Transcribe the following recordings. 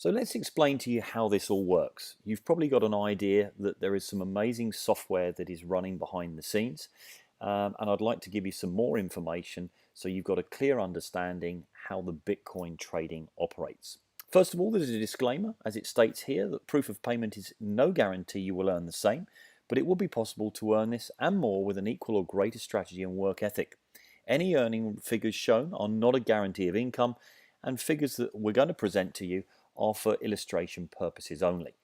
So let's explain to you how this all works. You've probably got an idea that there is some amazing software that is running behind the scenes, and I'd like to give you some more information so you've got a clear understanding how the Bitcoin trading operates. First of all, there's a disclaimer, as it states here, that proof of payment is no guarantee you will earn the same, but it will be possible to earn this and more with an equal or greater strategy and work ethic. Any earning figures shown are not a guarantee of income, and figures that we're going to present to you are for illustration purposes only.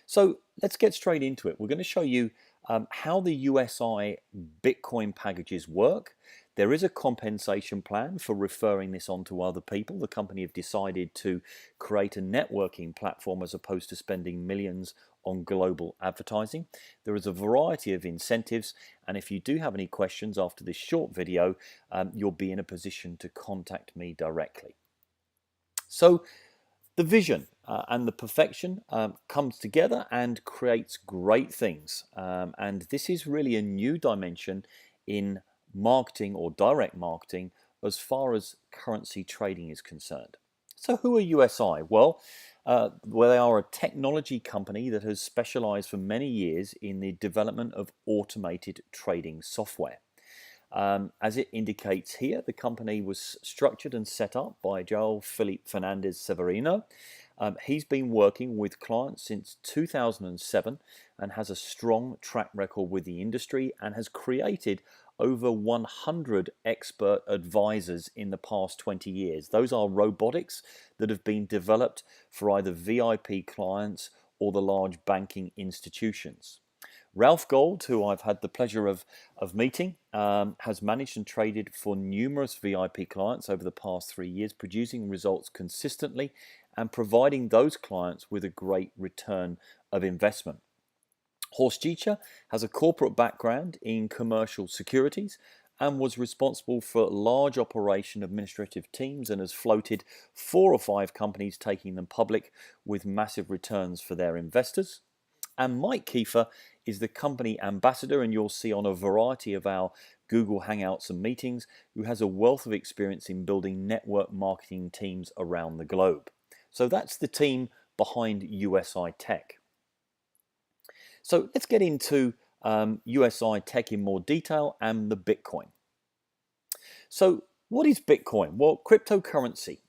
So let's get straight into it. We're going to show you how the USI Bitcoin packages work. There is a compensation plan for referring this on to other people. The company have decided to create a networking platform as opposed to spending millions on global advertising. There is a variety of incentives, and if you do have any questions after this short video, you'll be in a position to contact me directly. So the vision and the perfection comes together and creates great things. And this is really a new dimension in marketing or direct marketing as far as currency trading is concerned. So who are USI? Well, they are a technology company that has specialized for many years in the development of automated trading software. As it indicates here, the company was structured and set up by João Felipe Fernandes Severino. He's been working with clients since 2007 and has a strong track record with the industry and has created over 100 expert advisors in the past 20 years. Those are robotics that have been developed for either VIP clients or the large banking institutions. Ralph Gold, who I've had the pleasure of meeting, has managed and traded for numerous VIP clients over the past 3 years, producing results consistently and providing those clients with a great return of investment. Horst Giescher has a corporate background in commercial securities and was responsible for large operation administrative teams and has floated 4 or 5 companies, taking them public with massive returns for their investors. And Mike Kiefer is the company ambassador, and you'll see on a variety of our Google Hangouts and meetings, who has a wealth of experience in building network marketing teams around the globe. So that's the team behind USI Tech. So let's get into USI Tech in more detail and the Bitcoin. So what is Bitcoin? Well, cryptocurrency.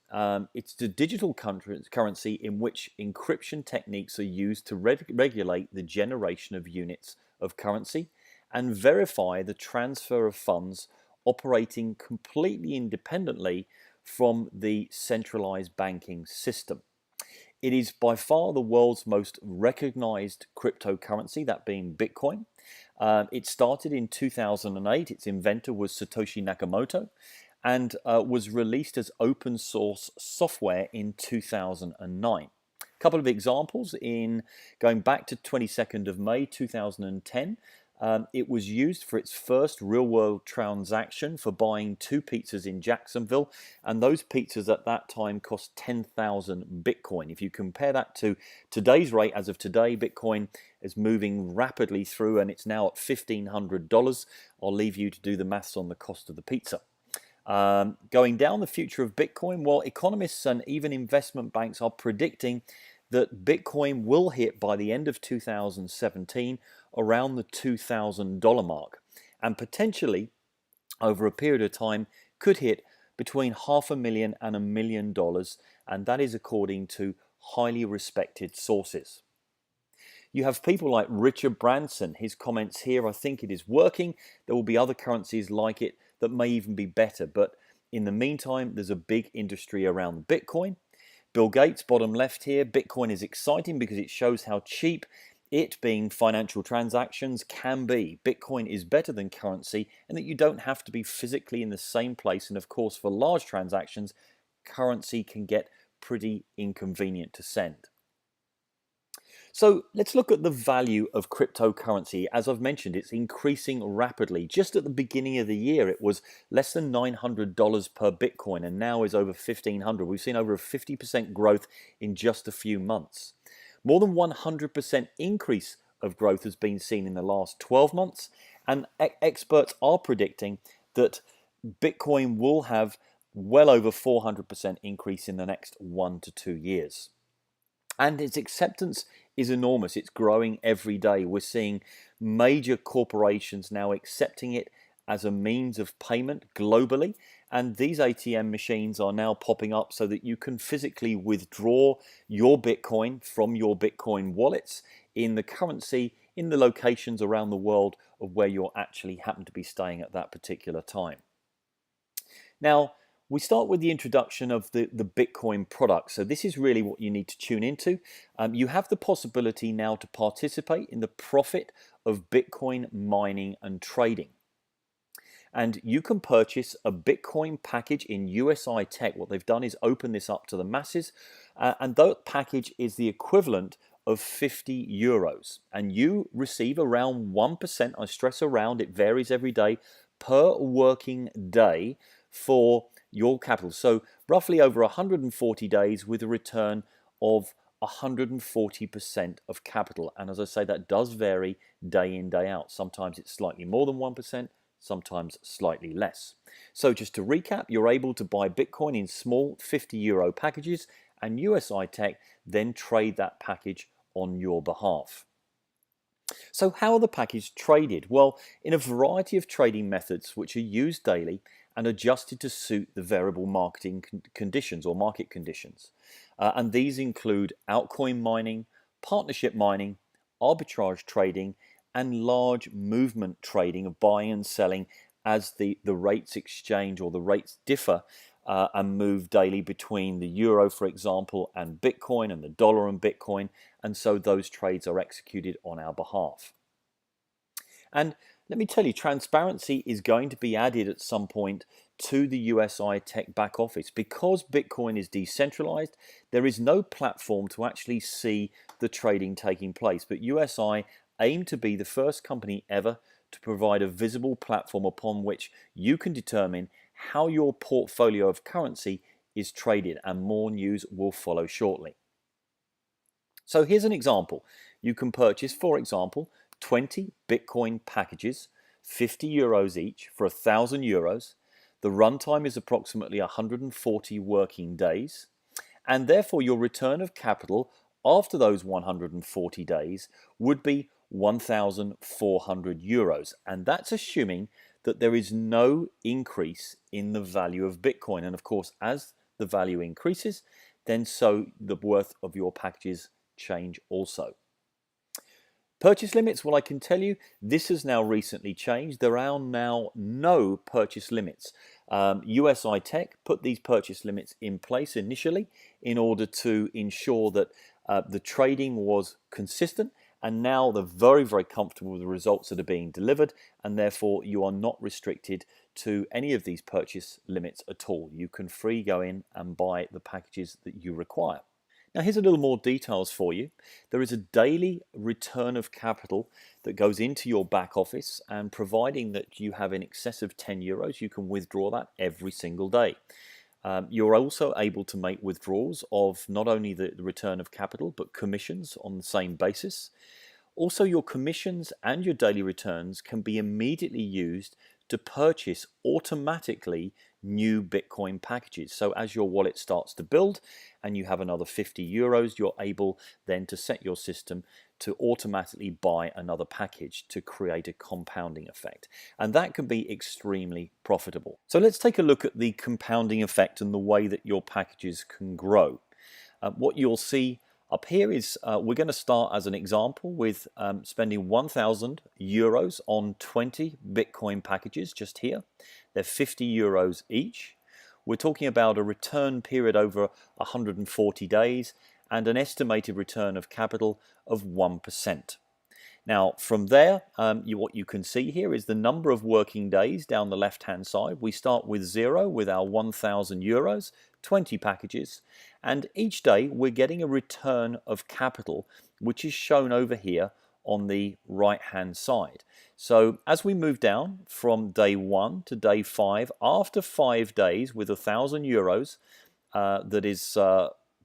It's the digital currency in which encryption techniques are used to regulate the generation of units of currency and verify the transfer of funds, operating completely independently from the centralized banking system. It is by far the world's most recognized cryptocurrency, that being Bitcoin. It started in 2008. Its inventor was Satoshi Nakamoto, and was released as open source software in 2009. A couple of examples: in going back to 22nd of May 2010, it was used for its first real-world transaction for buying 2 pizzas in Jacksonville, and those pizzas at that time cost 10,000 Bitcoin. If you compare that to today's rate, as of today, Bitcoin is moving rapidly through, and it's now at $1,500. I'll leave you to do the maths on the cost of the pizza. Going down the future of Bitcoin, well, economists and even investment banks are predicting that Bitcoin will hit by the end of 2017 around the $2,000 mark, and potentially over a period of time could hit between $500,000 and $1 million, and that is according to highly respected sources. You have people like Richard Branson. His comments here: I think it is working. There will be other currencies like it that may even be better, but in the meantime, there's a big industry around Bitcoin. Bill Gates, bottom left here: Bitcoin is exciting because it shows how cheap it, being financial transactions, can be. Bitcoin is better than currency, and that you don't have to be physically in the same place. And of course, for large transactions, currency can get pretty inconvenient to send. So let's look at the value of cryptocurrency. As I've mentioned, it's increasing rapidly. Just at the beginning of the year, it was less than $900 per Bitcoin, and now is over $1,500. We've seen over a 50% growth in just a few months. More than 100% increase of growth has been seen in the last 12 months, and experts are predicting that Bitcoin will have well over 400% increase in the next 1 to 2 years. And its acceptance is enormous. It's growing every day. We're seeing major corporations now accepting it as a means of payment globally. And these ATM machines are now popping up so that you can physically withdraw your Bitcoin from your Bitcoin wallets in the currency in the locations around the world of where you actually happen to be staying at that particular time. Now, we start with the introduction of the Bitcoin product. So this is really what you need to tune into. You have the possibility now to participate in the profit of Bitcoin mining and trading. And you can purchase a Bitcoin package in USI Tech. What they've done is open this up to the masses, and that package is the equivalent of 50 euros. And you receive around 1%, I stress around, it varies every day, per working day for your capital. So roughly over 140 days with a return of 140% of capital. And as I say, that does vary day in, day out. Sometimes it's slightly more than 1%, sometimes slightly less. So just to recap, you're able to buy Bitcoin in small 50 euro packages, and USI Tech then trade that package on your behalf. So how are the packages traded? Well, in a variety of trading methods which are used daily and adjusted to suit the variable marketing conditions or market conditions. And these include altcoin mining, partnership mining, arbitrage trading, and large movement trading of buying and selling as the rates exchange or the rates differ and move daily between the euro, for example, and Bitcoin, and the dollar and Bitcoin, and so those trades are executed on our behalf. And let me tell you, transparency is going to be added at some point to the USI Tech back office. Because Bitcoin is decentralized, there is no platform to actually see the trading taking place. But USI aim to be the first company ever to provide a visible platform upon which you can determine how your portfolio of currency is traded, and more news will follow shortly. So here's an example. You can purchase, for example, 20 Bitcoin packages, 50 euros each for 1,000 euros. The runtime is approximately 140 working days, and therefore your return of capital after those 140 days would be 1,400 euros. And that's assuming that there is no increase in the value of Bitcoin. And of course, as the value increases, then so the worth of your packages change also. Purchase limits, well, I can tell you this has now recently changed. There are now no purchase limits. USI Tech put these purchase limits in place initially in order to ensure that the trading was consistent, and now they're very, very comfortable with the results that are being delivered, and therefore you are not restricted to any of these purchase limits at all. You can free go in and buy the packages that you require. Now here's a little more details for you. There is a daily return of capital that goes into your back office, and providing that you have in excess of 10 euros, you can withdraw that every single day. You're also able to make withdrawals of not only the return of capital, but commissions on the same basis. Also, your commissions and your daily returns can be immediately used to purchase automatically new Bitcoin packages. So as your wallet starts to build and you have another 50 euros, you're able then to set your system to automatically buy another package to create a compounding effect. And that can be extremely profitable. So let's take a look at the compounding effect and the way that your packages can grow. What you'll see up here is we're going to start as an example with spending 1,000 euros on 20 Bitcoin packages just here. They're 50 euros each. We're talking about a return period over 140 days and an estimated return of capital of 1%. Now from there, what you can see here is the number of working days down the left hand side. We start with 0 with our 1,000 euros, 20 packages, and each day we're getting a return of capital, which is shown over here on the right hand side. So as we move down from day 1 to day 5, after 5 days with 1,000 euros that is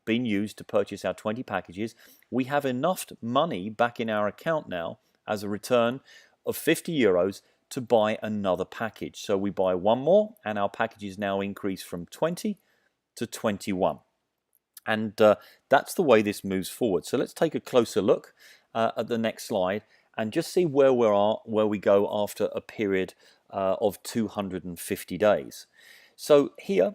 been used to purchase our 20 packages, we have enough money back in our account now as a return of 50 euros to buy another package. So we buy one more, and our packages now increase from 20 to 21. And that's the way this moves forward. So let's take a closer look at the next slide and just see where we go after a period of 250 days. So here,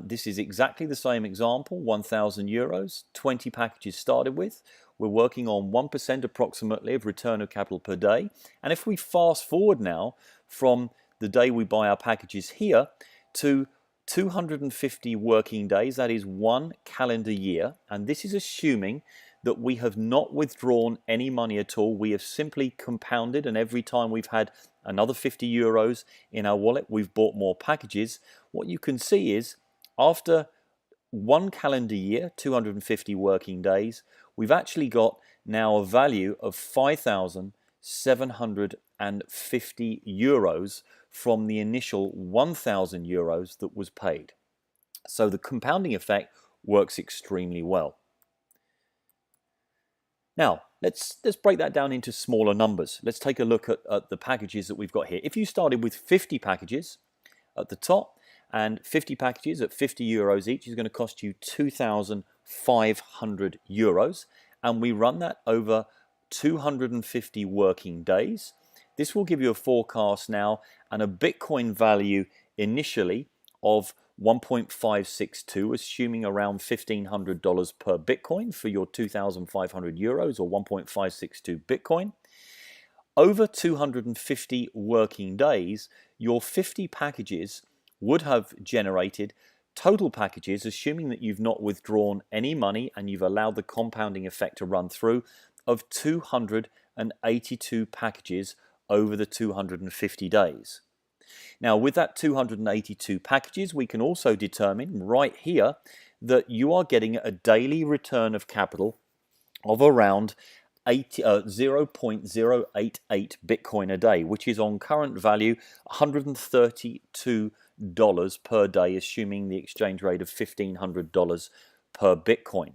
this is exactly the same example, 1,000 euros, 20 packages started with. We're working on 1% approximately of return of capital per day. And if we fast forward now from the day we buy our packages here to 250 working days, that is 1 calendar year, and this is assuming that we have not withdrawn any money at all. We have simply compounded, and every time we've had another 50 euros in our wallet, we've bought more packages. What you can see is after 1 calendar year, 250 working days, we've actually got now a value of 5,750 euros from the initial 1,000 euros that was paid. So the compounding effect works extremely well. Now, let's break that down into smaller numbers. Let's take a look at the packages that we've got here. If you started with 50 packages at the top, and 50 packages at 50 euros each is going to cost you 2,500 euros, and we run that over 250 working days. This will give you a forecast now and a Bitcoin value initially of 1.562, assuming around $1,500 per Bitcoin for your 2,500 euros or 1.562 Bitcoin. Over 250 working days, your 50 packages would have generated total packages, assuming that you've not withdrawn any money and you've allowed the compounding effect to run through, of 282 packages over the 250 days. Now, with that 282 packages, we can also determine right here that you are getting a daily return of capital of around 0.088 Bitcoin a day, which is on current value $132 per day, assuming the exchange rate of $1,500 per Bitcoin.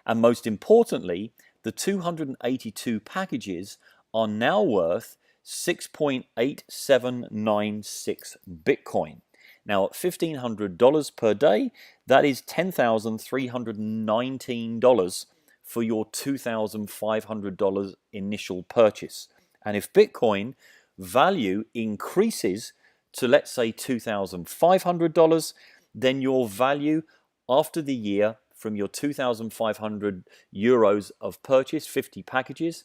And most importantly, the 282 packages are now worth 6.8796 Bitcoin. Now, at $1,500 per day, that is $10,319 for your $2,500 initial purchase. And if Bitcoin value increases to, let's say, $2,500, then your value after the year from your 2,500 euros of purchase, 50 packages,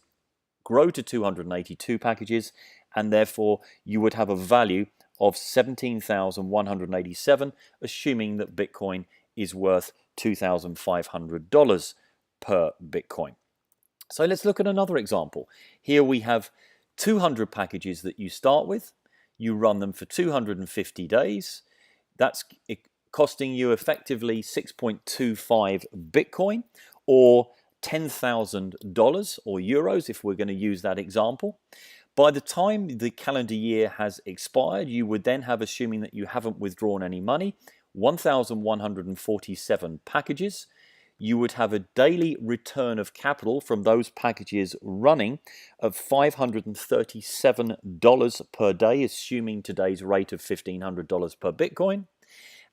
grow to 282 packages, and therefore you would have a value of 17,187, assuming that Bitcoin is worth $2,500 per Bitcoin. So let's look at another example. Here we have 200 packages that you start with. You run them for 250 days. That's costing you effectively 6.25 Bitcoin, or $10,000 or euros if we're going to use that example. By the time the calendar year has expired, you would then have, assuming that you haven't withdrawn any money, 1,147 packages. You would have a daily return of capital from those packages running of $537 per day, assuming today's rate of $1,500 per Bitcoin.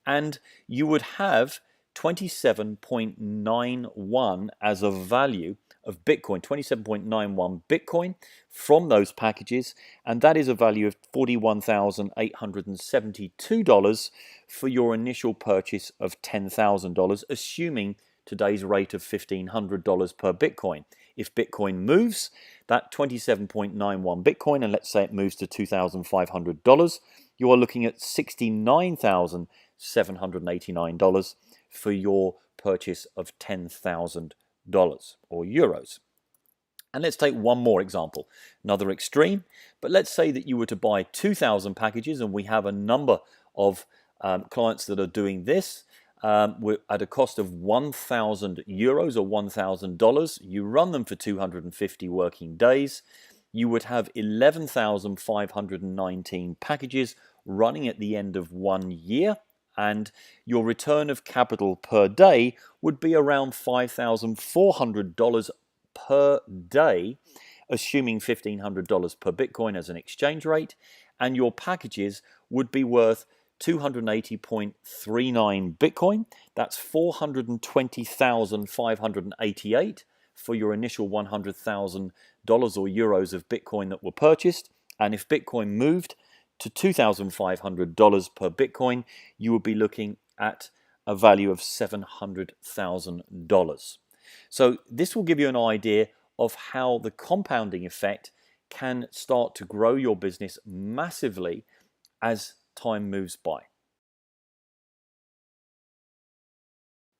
And you would have 27.91 as a value of Bitcoin, 27.91 Bitcoin from those packages, and that is a value of $41,872 for your initial purchase of $10,000, assuming today's rate of $1,500 per Bitcoin. If Bitcoin moves, that 27.91 Bitcoin, and let's say it moves to $2,500, you are looking at $69,789 for your purchase of $10,000 or euros. And let's take one more example, another extreme, but let's say that you were to buy 2,000 packages, and we have a number of clients that are doing this at a cost of 1,000 euros or $1,000. You run them for 250 working days. You would have 11,519 packages running at the end of 1 year, and your return of capital per day would be around $5,400 per day, assuming $1,500 per Bitcoin as an exchange rate, and your packages would be worth 280.39 Bitcoin. That's 420,588 for your initial $100,000 or euros of Bitcoin that were purchased. And if Bitcoin moved to $2,500 per Bitcoin, you would be looking at a value of $700,000. So this will give you an idea of how the compounding effect can start to grow your business massively as time moves by.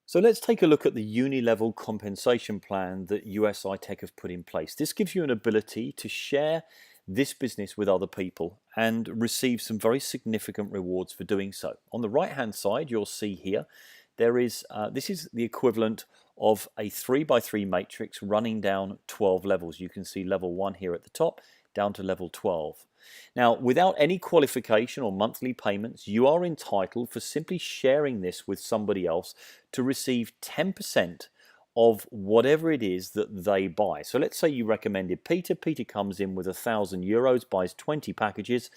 So let's take a look at the uni-level compensation plan that USI Tech have put in place. This gives you an ability to share this business with other people and receive some very significant rewards for doing so. On the right-hand side, you'll see here, this is the equivalent of a 3x3 matrix running down 12 levels. You can see level 1 here at the top, down to level 12. Now, without any qualification or monthly payments, you are entitled for simply sharing this with somebody else to receive 10% of whatever it is that they buy. So let's say you recommended Peter. Peter comes in with €1,000, buys 20 packages,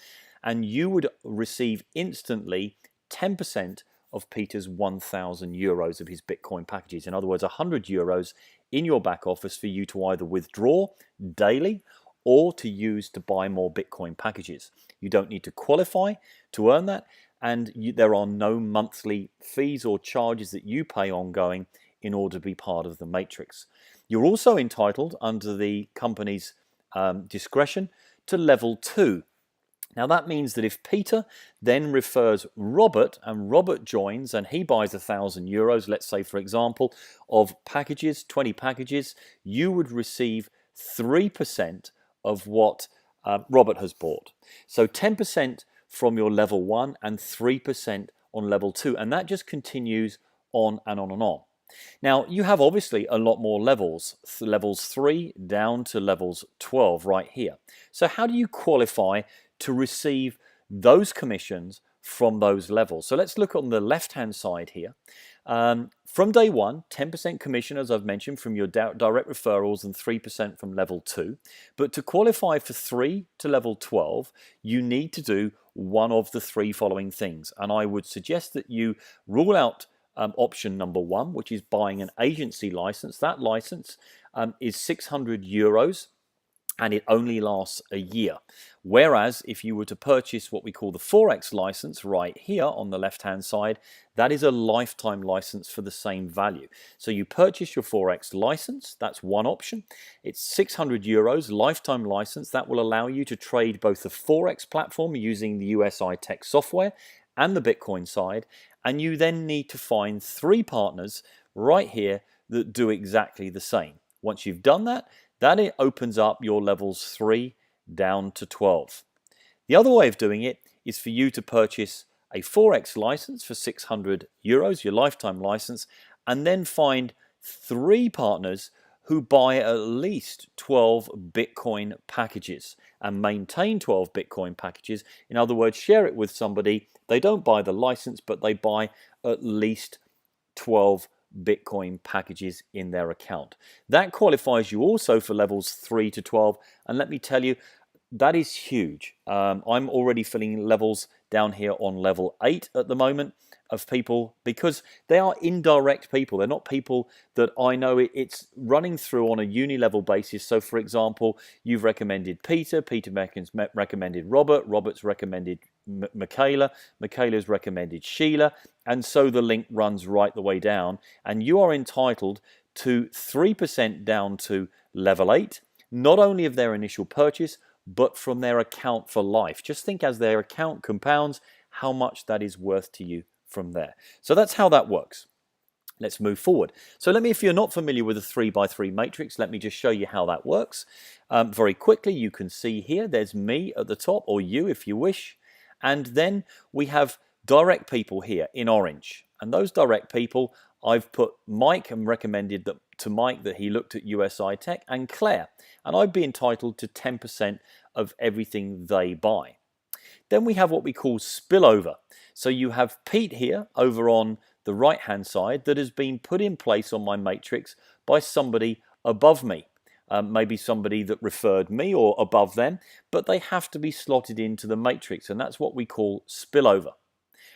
and you would receive instantly 10% of Peter's €1,000 of his Bitcoin packages. In other words, €100 in your back office for you to either withdraw daily or to use to buy more Bitcoin packages. You don't need to qualify to earn that, and there are no monthly fees or charges that you pay ongoing in order to be part of the matrix. You're also entitled, under the company's discretion, to level 2. Now that means that if Peter then refers Robert, and Robert joins and he buys €1,000, let's say for example, of packages, 20 packages, you would receive 3% of what Robert has bought. So 10% from your level 1 and 3% on level 2, and that just continues on and on and on. Now, you have obviously a lot more levels, levels 3 down to levels 12 right here. So how do you qualify to receive those commissions from those levels? So let's look on the left-hand side here. From day 1, 10% commission, as I've mentioned, from your direct referrals and 3% from level 2. But to qualify for 3 to level 12, you need to do one of the 3 following things. And I would suggest that you rule out option number 1, which is buying an agency license. That license is €600 and it only lasts a year. Whereas if you were to purchase what we call the Forex license right here on the left-hand side, that is a lifetime license for the same value. So you purchase your Forex license, that's one option. It's €600, lifetime license. That will allow you to trade both the Forex platform using the USI Tech software and the Bitcoin side. And you then need to find 3 partners right here that do exactly the same. Once you've done that, it opens up your levels 3 down to 12. The other way of doing it is for you to purchase a Forex license for €600, your lifetime license, and then find 3 partners who buy at least 12 Bitcoin packages and maintain 12 Bitcoin packages. In other words, share it with somebody. They don't buy the license, but they buy at least 12 Bitcoin packages in their account. That qualifies you also for levels 3 to 12, and let me tell you, that is huge. I'm already filling levels down here on level 8 at the moment of people, because they are indirect people. They're not people that I know. It's running through on a uni-level basis. So for example, you've recommended Peter, Peter recommended Robert, Robert's recommended Michaela, Michaela's recommended Sheila, and so the link runs right the way down, and you are entitled to 3% down to level 8, not only of their initial purchase, but from their account for life. Just think, as their account compounds, how much that is worth to you from there. So that's how that works. Let's move forward. So if you're not familiar with a 3x3 matrix, let me just show you how that works. Very quickly, you can see here, there's me at the top, or you if you wish, and then we have direct people here in orange. And those direct people, I've put Mike and recommended that to Mike that he looked at USI Tech, and Claire, and I'd be entitled to 10% of everything they buy. Then we have what we call spillover. So you have Pete here over on the right hand side that has been put in place on my matrix by somebody above me. maybe somebody that referred me or above them, but they have to be slotted into the matrix, and that's what we call spillover.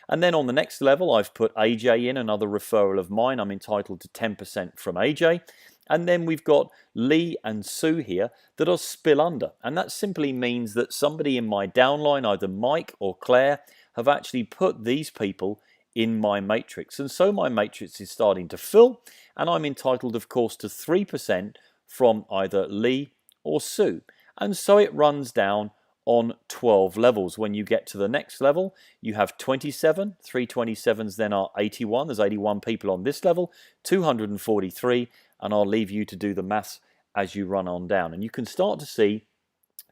And then on the next level, I've put AJ in, another referral of mine. I'm entitled to 10% from AJ. And then we've got Lee and Sue here that are spill under. And that simply means that somebody in my downline, either Mike or Claire, have actually put these people in my matrix. And so my matrix is starting to fill, and I'm entitled, of course, to 3% from either Lee or Sue. And so it runs down on 12 levels. When you get to the next level, you have 27. 327s then are 81. There's 81 people on this level, 243, and I'll leave you to do the maths as you run on down. And you can start to see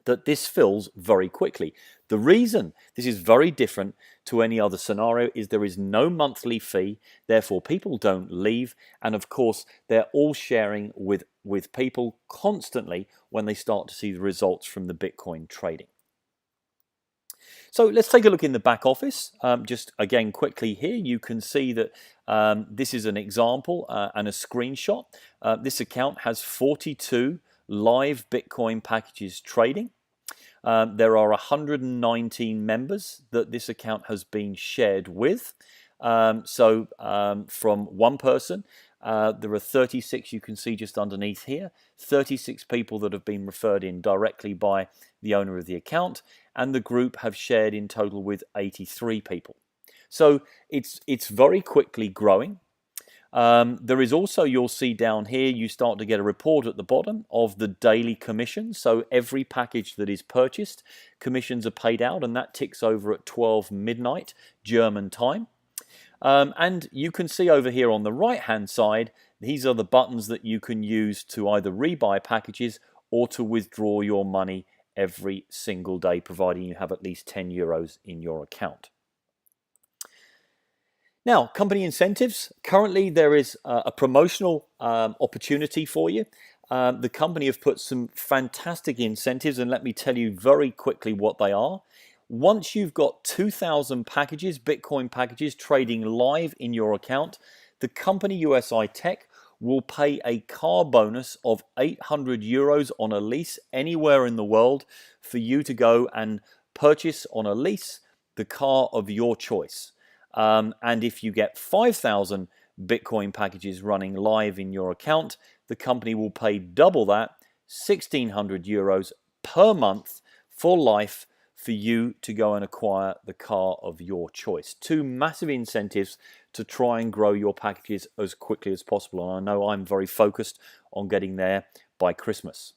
that this fills very quickly. The reason this is very different to any other scenario is there is no monthly fee, therefore people don't leave, and of course they're all sharing with people constantly when they start to see the results from the Bitcoin trading. So let's take a look in the back office. Just again quickly here, you can see that this is an example and a screenshot. This account has 42 live Bitcoin packages trading. There are 119 members that this account has been shared with. From one person, there are 36, you can see just underneath here, 36 people that have been referred in directly by the owner of the account, and the group have shared in total with 83 people. So it's very quickly growing. There is also, you'll see down here, you start to get a report at the bottom of the daily commissions. So every package that is purchased, commissions are paid out, and that ticks over at 12 midnight German time. And you can see over here on the right hand side, these are the buttons that you can use to either rebuy packages or to withdraw your money every single day, providing you have at least 10 euros in your account. Now, company incentives. Currently, there is a promotional opportunity for you. The company have put some fantastic incentives, and let me tell you very quickly what they are. Once you've got 2,000 packages, Bitcoin packages, trading live in your account, the company USI Tech will pay a car bonus of 800 euros on a lease anywhere in the world for you to go and purchase on a lease the car of your choice. And if you get 5,000 Bitcoin packages running live in your account, the company will pay double that, 1,600 euros per month for life, for you to go and acquire the car of your choice. Two massive incentives to try and grow your packages as quickly as possible. And I know I'm very focused on getting there by Christmas.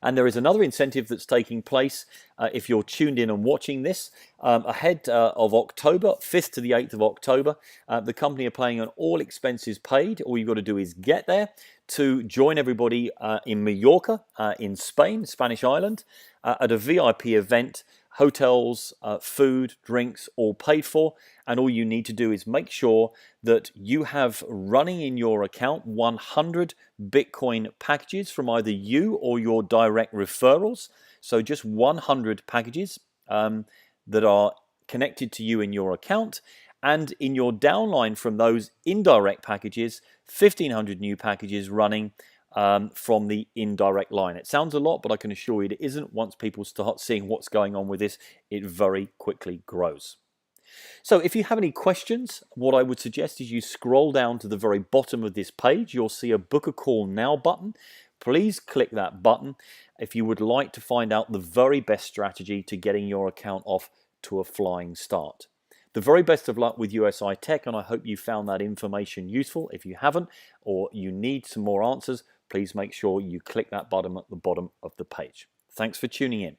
And there is another incentive that's taking place if you're tuned in and watching this ahead of October, 5th to the 8th of October. The company are paying an all expenses paid. All you've got to do is get there to join everybody in Mallorca in Spain, Spanish island, at a VIP event. Hotels, food, drinks, all paid for, and all you need to do is make sure that you have running in your account 100 Bitcoin packages from either you or your direct referrals. So just 100 packages that are connected to you in your account, and in your downline from those indirect packages, 1,500 new packages running from the indirect line. It sounds a lot, but I can assure you it isn't. Once people start seeing what's going on with this, it very quickly grows. So if you have any questions, what I would suggest is you scroll down to the very bottom of this page. You'll see a book a call now button. Please click that button if you would like to find out the very best strategy to getting your account off to a flying start. The very best of luck with USI Tech, and I hope you found that information useful. If you haven't, or you need some more answers, please make sure you click that button at the bottom of the page. Thanks for tuning in.